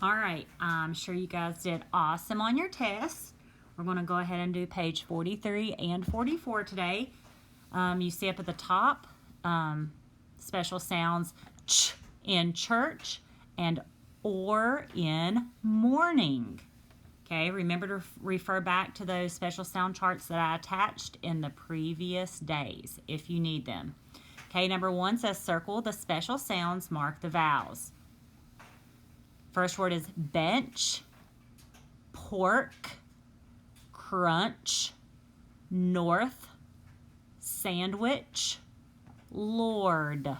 All right, I'm sure you guys did awesome on your test. We're going to go ahead and do page 43 and 44 today. You see up at the top, special sounds ch in church and or in morning. Okay, remember to refer back to those special sound charts that I attached in the previous days if you need them. Okay, number 1 says circle the special sounds, mark the vowels. First word is bench, pork, crunch, north, sandwich, Lord.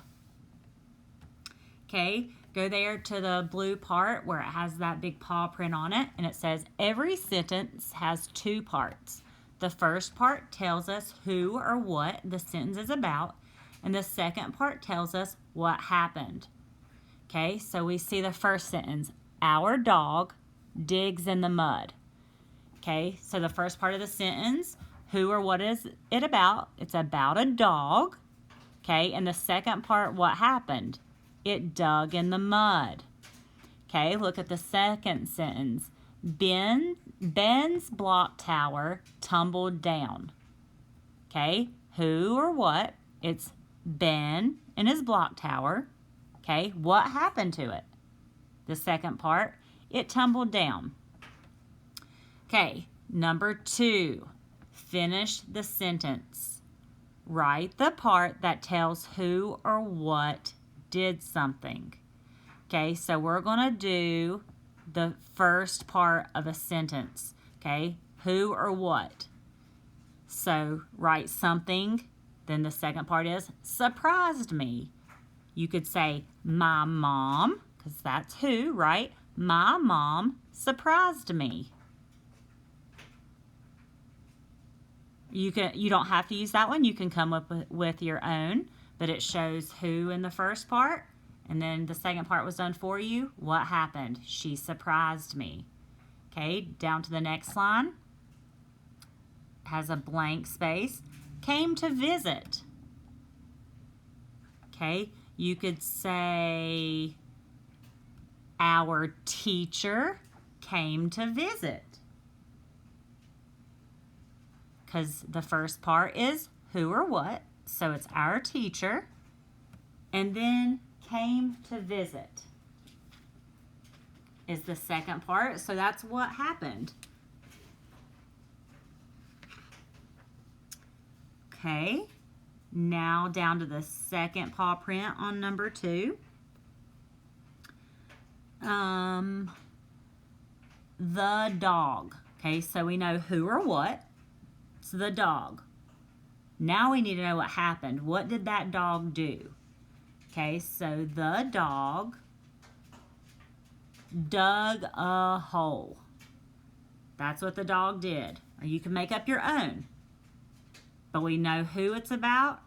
Okay, go there to the blue part where it has that big paw print on it, and it says every sentence has 2 parts. The first part tells us who or what the sentence is about, and the second part tells us what happened. Okay, so we see the first sentence, our dog digs in the mud. Okay, so the first part of the sentence, who or what is it about? It's about a dog. Okay, and the second part, what happened? It dug in the mud. Okay, look at the second sentence. Ben's block tower tumbled down. Okay, who or what? It's Ben and his block tower. Okay, what happened to it? The second part, it tumbled down. Okay, number 2, finish the sentence. Write the part that tells who or what did something. Okay, so we're going to do the first part of a sentence. Okay, who or what. So write something, then the second part is surprised me. You could say my mom, because that's who, right? My mom surprised me. You don't have to use that one. You can come up with your own, but it shows who in the first part, and then the second part was done for you. What happened? She surprised me. Okay, down to the next line. Has a blank space. Came to visit. Okay, you could say our teacher came to visit. Because the first part is who or what, so it's our teacher, and then came to visit is the second part, so that's what happened. Okay, now down to the second paw print on number 2. The dog. Okay, so we know who or what. It's the dog. Now we need to know what happened. What did that dog do? Okay, so the dog dug a hole. That's what the dog did. Or you can make up your own. But we know who it's about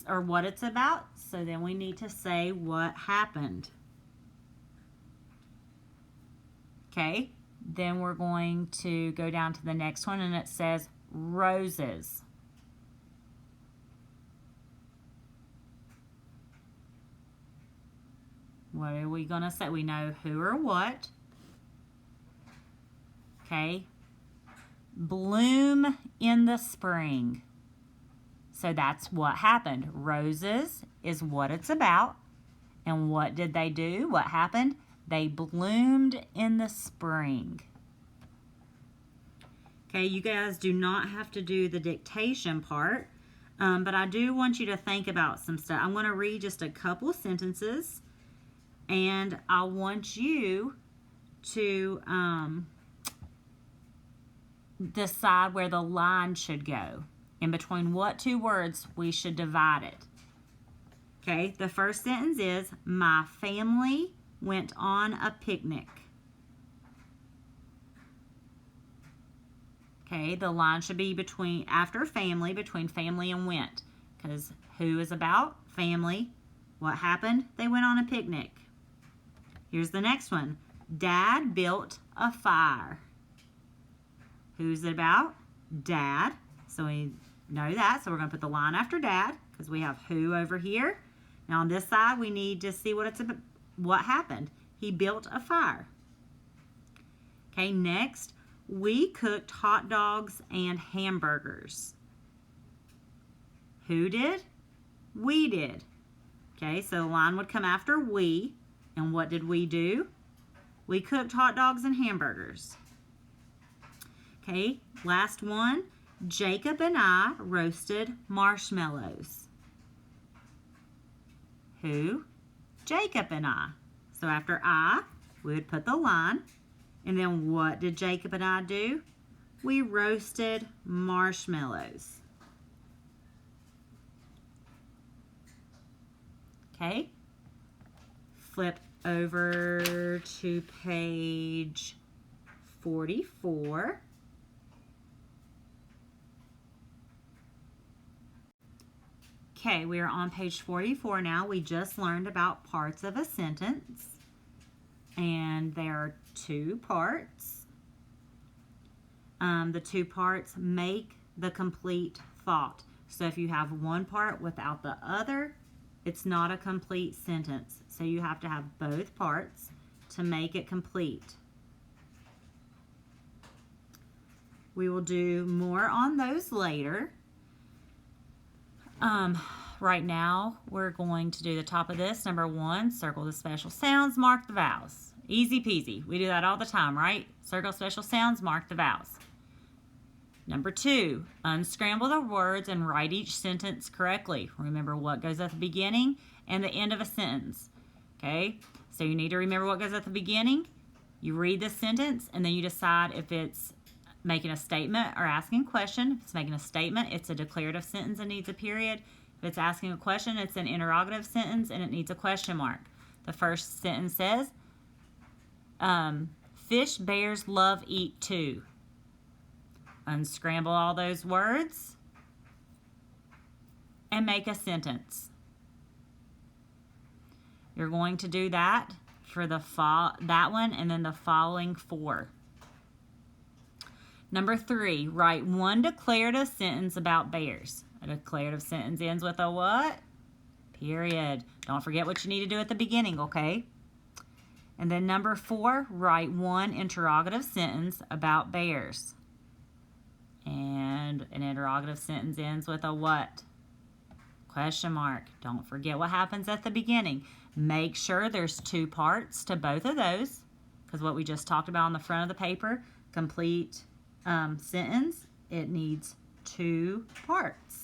or what it's about, so then we need to say what happened. Okay, then we're going to go down to the next one, and it says roses. What are we going to say? We know who or what. Okay. Bloom in the spring. So that's what happened. Roses is what it's about. And what did they do? What happened? They bloomed in the spring. Okay, you guys do not have to do the dictation part, but I do want you to think about some stuff. I'm going to read just a couple of sentences, and I want you to decide where the line should go. In between what 2 words we should divide it. Okay, the first sentence is, my family went on a picnic. Okay, the line should be after family, between family and went. Because who is about? Family. What happened? They went on a picnic. Here's the next one. Dad built a fire. Who's it about? Dad. So we know that. So we're going to put the line after Dad because we have who over here. Now on this side, we need to see what happened. He built a fire. Okay, next, we cooked hot dogs and hamburgers. Who did? We did. Okay, so the line would come after we. And what did we do? We cooked hot dogs and hamburgers. Okay, last one. Jacob and I roasted marshmallows. Who? Jacob and I. So after I, we would put the line. And then what did Jacob and I do? We roasted marshmallows. Okay. Flip over to page 44. Okay, we are on page 44 now. We just learned about parts of a sentence. And there are two parts. The two parts make the complete thought. So if you have one part without the other, it's not a complete sentence. So you have to have both parts to make it complete. We will do more on those later. Right now, we're going to do the top of this. Number 1, circle the special sounds, mark the vowels. Easy peasy. We do that all the time, right? Circle special sounds, mark the vowels. Number 2, unscramble the words and write each sentence correctly. Remember what goes at the beginning and the end of a sentence. Okay? So you need to remember what goes at the beginning. You read the sentence and then you decide if it's making a statement or asking a question. If it's making a statement, it's a declarative sentence and needs a period. If it's asking a question, it's an interrogative sentence and it needs a question mark. The first sentence says, fish bears love eat too. Unscramble all those words and make a sentence. You're going to do that for that one and then the following 4. Number 3, write one declarative sentence about bears. A declarative sentence ends with a what? Period. Don't forget what you need to do at the beginning, okay? And then number 4, write one interrogative sentence about bears. And an interrogative sentence ends with a what? Question mark. Don't forget what happens at the beginning. Make sure there's 2 parts to both of those, because what we just talked about on the front of the paper, complete sentence, it needs 2 parts.